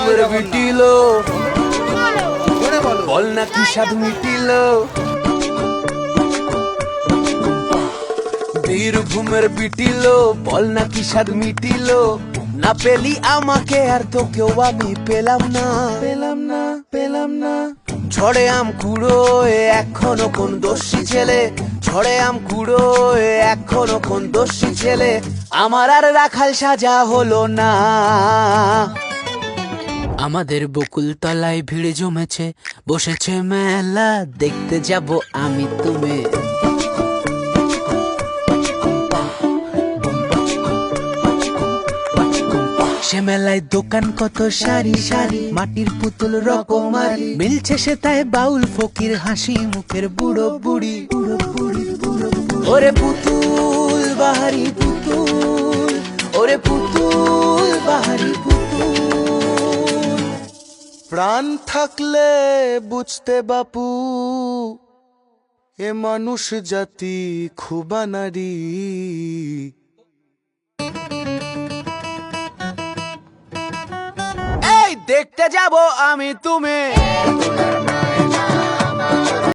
ঘুমের বিটিলো বল না কি স্বাদ মিটিলো বীরভূমের বিটিলো বল না কি স্বাদ মিটিলো না পেলি আমাকে আর তোকেও আমি পেলাম না পেলাম না পেলাম না ঝড়ে আম কুড়ো এখনো কোন দোষী ছেলে ঝড়ে আম কুড়ো এখনো কোন দোষী ছেলে আমার আর রাখাল সাজা হলো না আমাদের বকুল তলায় ভিড় জমেছে বসেছে মেলা দেখতে যাব আমি তুমি সে মেলায় দোকান কত সারি সারি মাটির পুতুল রকমারি মিলছে সে তাই বাউল ফকির হাসি মুখের বুড়ো বুড়ি ওরে পুতুল বাহারি পুতুল ওরে পুতুল বাহারি পুতুল প্রাণ থাকলে বুঝতে বাপু এ মানুষ জাতি খুবা নারী দেখতে যাব আমি তুমি